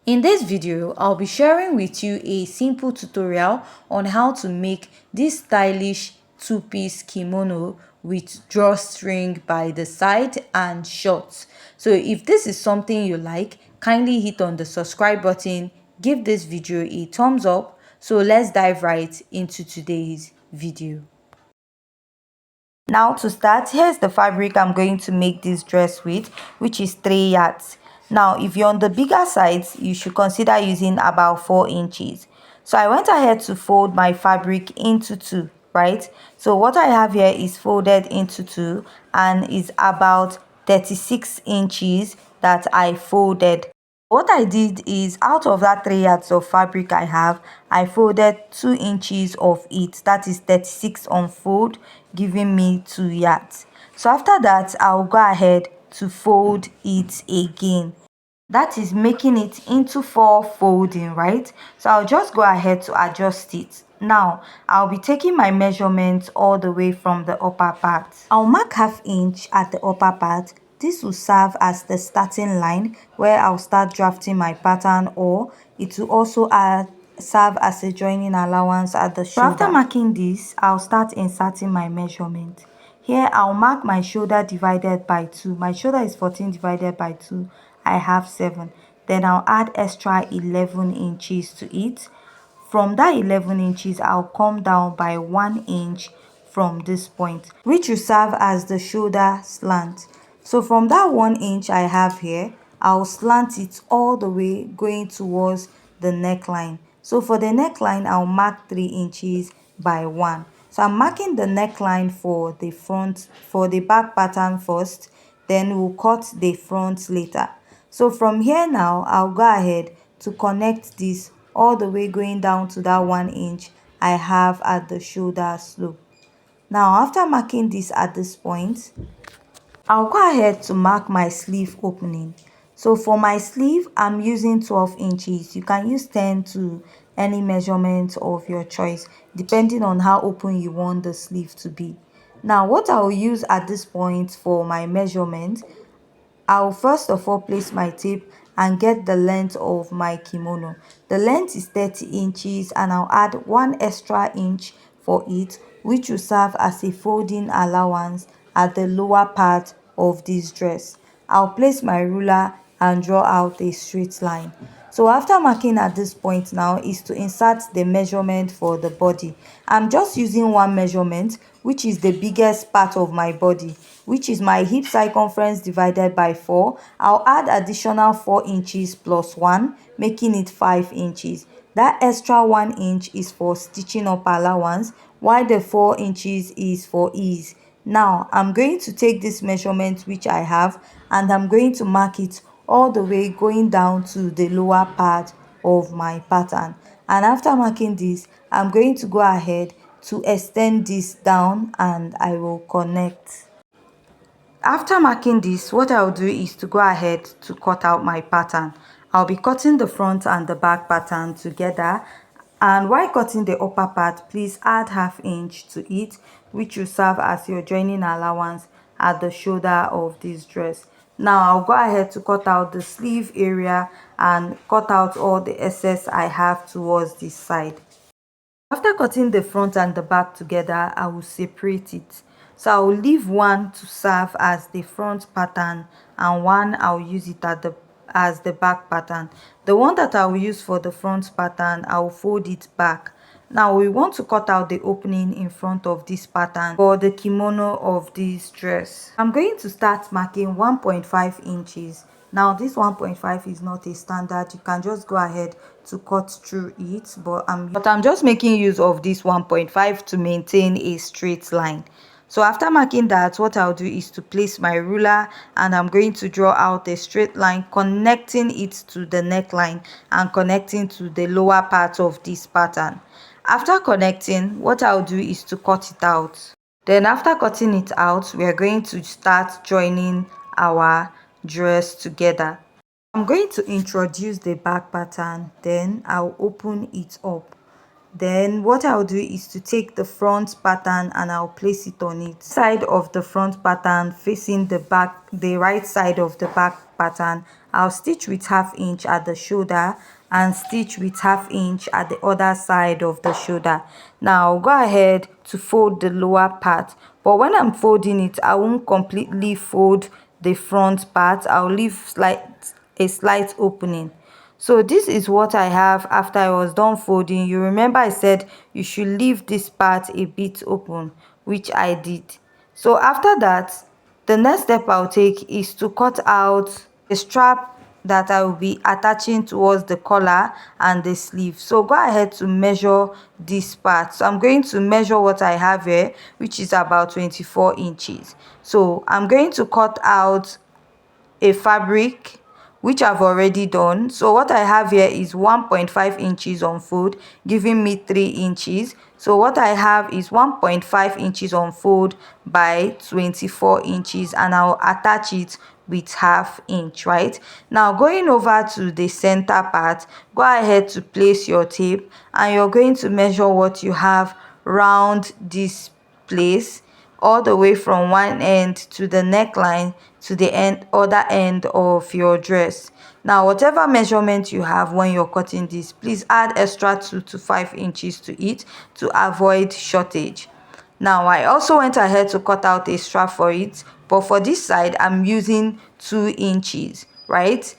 In this video, I'll be sharing with you a simple tutorial on how to make this stylish two-piece kimono with drawstring by the side and shorts. So if this is something you like, kindly hit on the subscribe button, give this video a thumbs up. So let's dive right into today's video. Now to start, here's the fabric I'm going to make this dress with, which is 3 yards. Now if you're on the bigger sides, you should consider using about 4 inches. So I went ahead to fold my fabric into 2, right? So what I have here is folded into 2 and is about 36 inches that I folded. What I did is, out of that 3 yards of fabric I folded 2 inches of it, that is 36 unfold, giving me 2 yards. So after that, I'll go ahead to fold it again. That is making it into 4 folding, right? So I'll just go ahead to adjust it. Now I'll be taking my measurements all the way from the upper part. I'll mark 1/2 inch at the upper part. This will serve as the starting line where I'll start drafting my pattern, or it will also serve as a joining allowance at the shoulder. So after marking this, I'll start inserting my measurement. Here I'll mark my shoulder divided by 2. My shoulder is 14 divided by 2. I have 7. Then I'll add extra 11 inches to it. From that 11 inches, I'll come down by 1 inch from this point, which will serve as the shoulder slant. So from that 1 inch I have here, I'll slant it all the way going towards the neckline. So for the neckline, I'll mark 3 inches by 1. So I'm marking the neckline for the front, for the back pattern first, then we'll cut the front later. So from here now, I'll go ahead to connect this all the way going down to that 1 inch I have at the shoulder slope. Now after marking this at this point, I'll go ahead to mark my sleeve opening. So for my sleeve, I'm using 12 inches. You can use 10 to any measurement of your choice, depending on how open you want the sleeve to be. Now what I'll use at this point for my measurement, I'll first of all place my tape and get the length of my kimono. The length is 30 inches and I'll add 1 extra inch for it, which will serve as a folding allowance at the lower part of this dress. I'll place my ruler and draw out a straight line. So after marking at this point now is to insert the measurement for the body. I'm just using one measurement, which is the biggest part of my body, which is my hip circumference divided by 4. I'll add additional 4 inches plus 1, making it 5 inches. That extra 1 inch is for stitching up allowance, while the 4 inches is for ease. Now I'm going to take this measurement which I have and I'm going to mark it all the way going down to the lower part of my pattern. And after marking this, I'm going to go ahead to extend this down and I will connect. After marking this, what I'll do is to go ahead to cut out my pattern. I'll be cutting the front and the back pattern together, and while cutting the upper part, please add 1/2 inch to it, which will serve as your joining allowance at the shoulder of this dress. Now I'll go ahead to cut out the sleeve area and cut out all the excess I have towards this side. After cutting the front and the back together, I will separate it. So I will leave one to serve as the front pattern and one I'll use it as the back pattern. The one that I will use for the front pattern, I will fold it back. Now we want to cut out the opening in front of this pattern for the kimono of this dress. I'm going to start marking 1.5 inches. Now this 1.5 is not a standard. You can just go ahead to cut through it, but I'm just making use of this 1.5 to maintain a straight line. So after marking that, what I'll do is to place my ruler and I'm going to draw out a straight line connecting it to the neckline and connecting to the lower part of this pattern. After connecting, what I'll do is to cut it out. Then after cutting it out, we are going to start joining our dress together. I'm going to introduce the back pattern, then I'll open it up. Then what I'll do is to take the front pattern and I'll place it on it. Side of the front pattern facing the back, the right side of the back pattern, I'll stitch with 1/2 inch at the shoulder and stitch with 1/2 inch at the other side of the shoulder. Now I'll go ahead to fold the lower part, but when I'm folding it, I won't completely fold the front part. I'll leave a slight opening. So this is what I have after I was done folding. You remember I said you should leave this part a bit open, which I did. So after that, the next step I'll take is to cut out the strap that I will be attaching towards the collar and the sleeve. So go ahead to measure this part. So I'm going to measure what I have here, which is about 24 inches. So I'm going to cut out a fabric, which I've already done. So what I have here is 1.5 inches on fold, giving me 3 inches. So what I have is 1.5 inches on fold by 24 inches, and I'll attach it with 1/2 inch. Right now, going over to the center part, go ahead to place your tape, and you're going to measure what you have round this place, all the way from one end to the neckline to the other end of your dress. Now whatever measurement you have when you're cutting this, please add extra 2 to 5 inches to it to avoid shortage. Now I also went ahead to cut out a strap for it, but for this side I'm using 2 inches, right?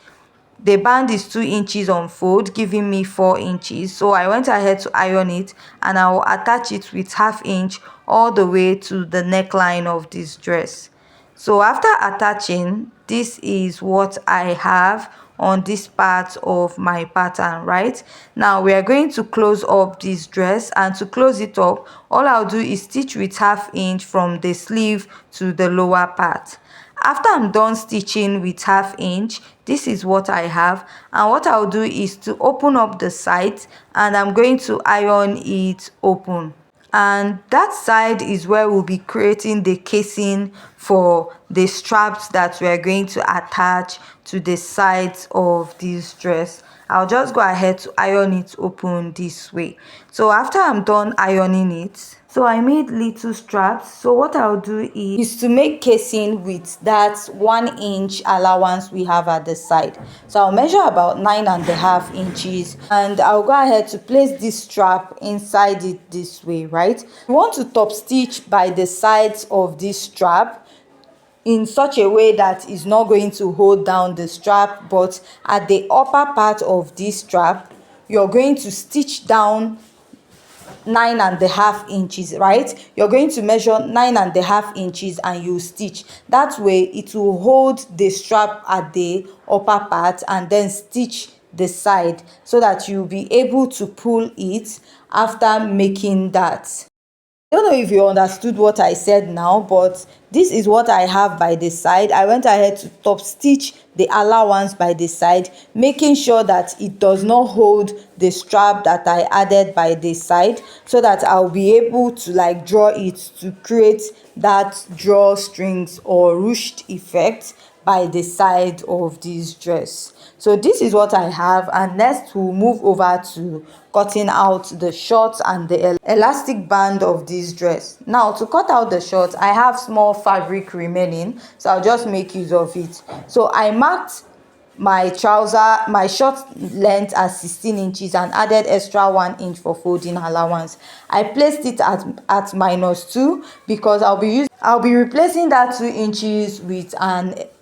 The band is 2 inches on fold, giving me 4 inches. So I went ahead to iron it, and I will attach it with 1/2 inch all the way to the neckline of this dress. So after attaching, this is what I have on this part of my pattern. Right now we are going to close up this dress, and to close it up, all I'll do is stitch with 1/2 inch from the sleeve to the lower part. After I'm done stitching with 1/2 inch, this is what I have, and what I'll do is to open up the sides, and I'm going to iron it open. And that side is where we'll be creating the casing for the straps that we are going to attach to the sides of this dress. I'll just go ahead to iron it open this way. So after I'm done ironing it, so I made little straps. So what I'll do is to make casing with that 1 inch allowance we have at the side. So I'll measure about 9.5 inches, and I'll go ahead to place this strap inside it this way. Right, you want to top stitch by the sides of this strap in such a way that is not going to hold down the strap, but at the upper part of this strap you're going to stitch down 9.5 inches. Right, you're going to measure 9.5 inches and you stitch that way. It will hold the strap at the upper part, and then stitch the side so that you'll be able to pull it after making that. I don't know if you understood what I said now, but this is what I have by the side. I went ahead to top stitch the allowance by the side, making sure that it does not hold the strap that I added by the side, so that I'll be able to draw it to create that drawstrings or ruched effect by the side of this dress. So this is what I have, and next we'll move over to cutting out the shorts and the elastic band of this dress. Now to cut out the shorts, I have small fabric remaining, so I'll just make use of it. So I marked my short length as 16 inches and added extra 1 inch for folding allowance. I placed it at -2 because I'll be replacing that 2 inches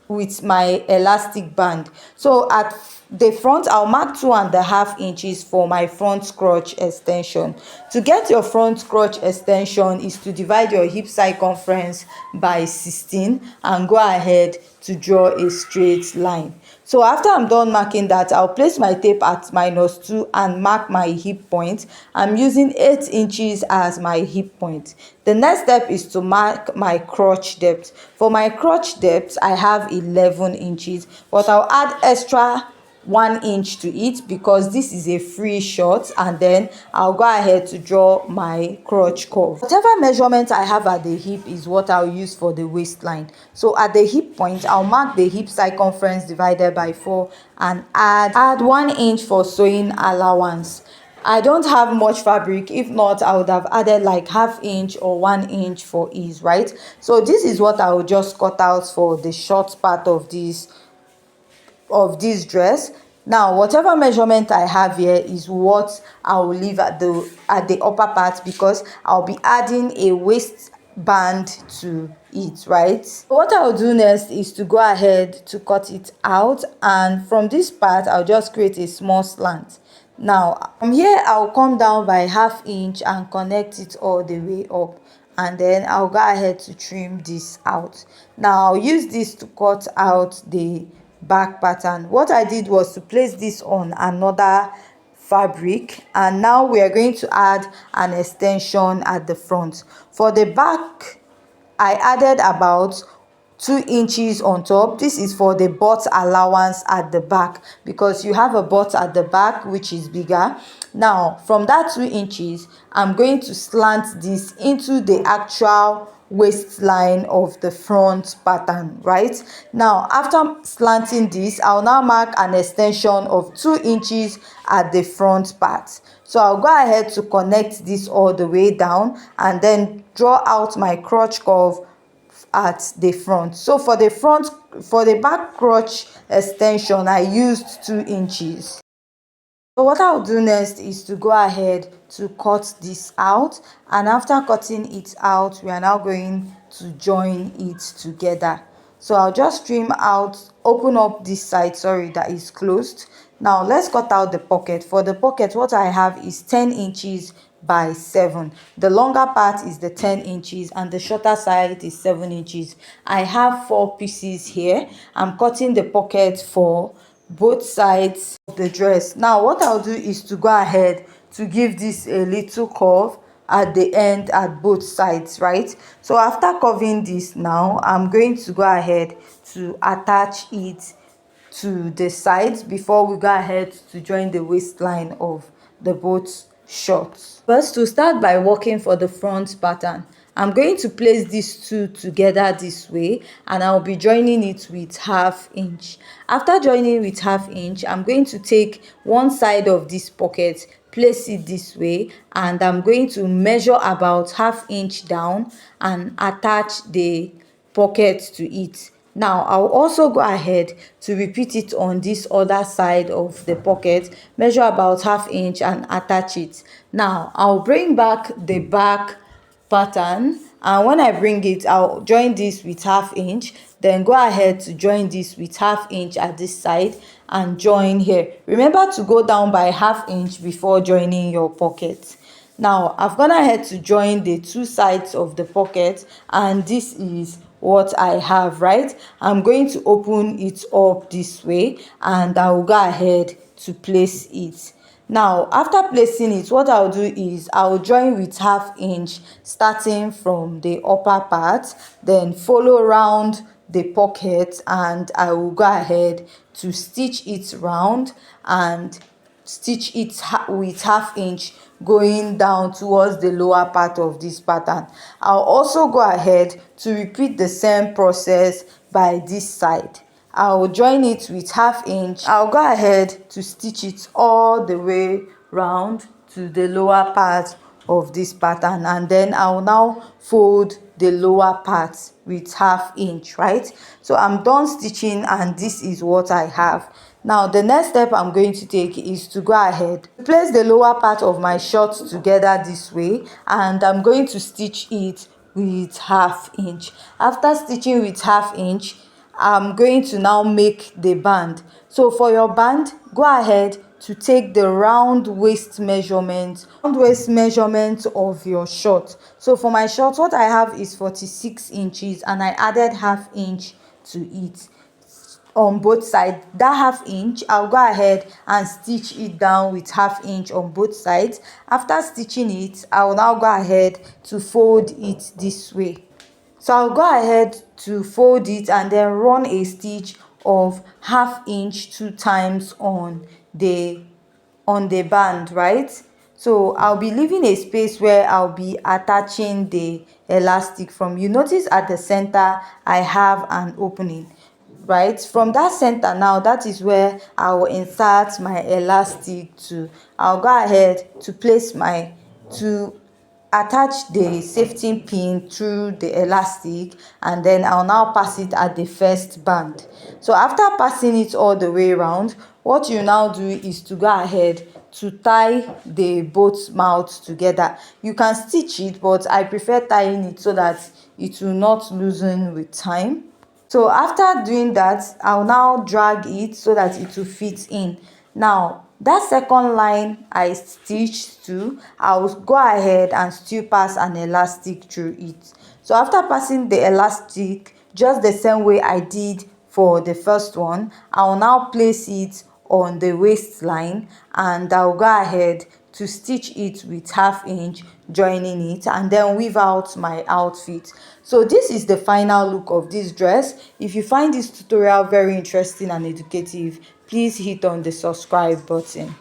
with my elastic band. So at the front, I'll mark 2.5 inches for my front crotch extension. To get your front crotch extension is to divide your hip circumference by 16 and go ahead to draw a straight line. So after I'm done marking that, I'll place my tape at -2 and mark my hip point. I'm using 8 inches as my hip point. The next step is to mark my crotch depth. For my crotch depth, I have 11 inches, but I'll add extra 1 inch to it because this is a free short, and then I'll go ahead to draw my crotch curve. Whatever measurement I have at the hip is what I'll use for the waistline. So at the hip point, I'll mark the hip circumference divided by 4 and add 1 inch for sewing allowance. I don't have much fabric. If not, I would have added ½ inch or 1 inch for ease. Right, so this is what I will just cut out for the short part of this of this dress. Now whatever measurement I have here is what I will leave at the upper part, because I'll be adding a waistband to it, right? What I'll do next is to go ahead to cut it out, and from this part I'll just create a small slant. Now from here I'll come down by 1/2 inch and connect it all the way up, and then I'll go ahead to trim this out. Now I'll use this to cut out the back pattern. What I did was to place this on another fabric, and now we are going to add an extension at the front. For the back, I added about 2 inches on top. This is for the butt allowance at the back, because you have a butt at the back which is bigger. Now from that 2 inches, I'm going to slant this into the actual waistline of the front pattern. Right now, after slanting this, I'll now mark an extension of 2 inches at the front part. So I'll go ahead to connect this all the way down, and then draw out my crotch curve at the front. So for the back crotch extension, I used 2 inches. So what I'll do next is to go ahead to cut this out, and after cutting it out, we are now going to join it together. So I'll just trim out, open up this side, sorry, that is closed. Now let's cut out the pocket. For the pocket, what I have is 10 inches by 7. The longer part is the 10 inches and the shorter side is 7 inches. I have 4 pieces here. I'm cutting the pocket for both sides of the dress. Now what I'll do is to go ahead to give this a little curve at the end at both sides, right? So after curving this, now I'm going to go ahead to attach it to the sides before we go ahead to join the waistline of the both shorts. First, to start by working for the front pattern, I'm going to place these two together this way, and I'll be joining it with 1/2 inch. After joining with 1/2 inch, I'm going to take one side of this pocket, place it this way, and I'm going to measure about 1/2 inch down and attach the pocket to it. Now I'll also go ahead to repeat it on this other side of the pocket, measure about 1/2 inch and attach it. Now I'll bring back the back pattern, and when I bring it, I'll join this with 1/2 inch, then go ahead to join this with 1/2 inch at this side and join here. Remember to go down by 1/2 inch before joining your pocket. Now I've gone ahead to join the two sides of the pocket, and this is what I have, right? I'm going to open it up this way, and I will go ahead to place it. Now after placing it, what I'll do is I'll join with 1/2 inch starting from the upper part, then follow around the pocket, and I will go ahead to stitch it round and stitch it with 1/2 inch going down towards the lower part of this pattern. I'll also go ahead to repeat the same process by this side. I'll join it with 1/2 inch. I'll go ahead to stitch it all the way round to the lower part of this pattern, and then I'll now fold the lower part with 1/2 inch, right? So I'm done stitching, and this is what I have. Now the next step I'm going to take is to go ahead, place the lower part of my short together this way, and I'm going to stitch it with 1/2 inch. After stitching with 1/2 inch, I'm going to now make the band. So for your band, go ahead to take the round waist measurement of your short. So for my short, what I have is 46 inches, and I added 1/2 inch to it on both sides. That 1/2 inch, I'll go ahead and stitch it down with 1/2 inch on both sides. After stitching it, I'll now go ahead to fold it this way. So I'll go ahead to fold it and then run a stitch of 1/2 inch 2 times on the band, right? So I'll be leaving a space where I'll be attaching the elastic from. You notice at the center I have an opening, right? From that center, now that is where I will insert my elastic to. I'll go ahead to place attach the safety pin through the elastic, and then I'll now pass it at the first band. So after passing it all the way around, what you now do is to go ahead to tie the both mouths together. You can stitch it, but I prefer tying it so that it will not loosen with time. So after doing that, I'll now drag it so that it will fit in. Now that second line I stitched to, I'll go ahead and still pass an elastic through it. So after passing the elastic just the same way I did for the first one, I'll now place it on the waistline, and I'll go ahead to stitch it with half inch, joining it, and then weave out my outfit. So this is the final look of this dress. If you find this tutorial very interesting and educative, please hit on the subscribe button.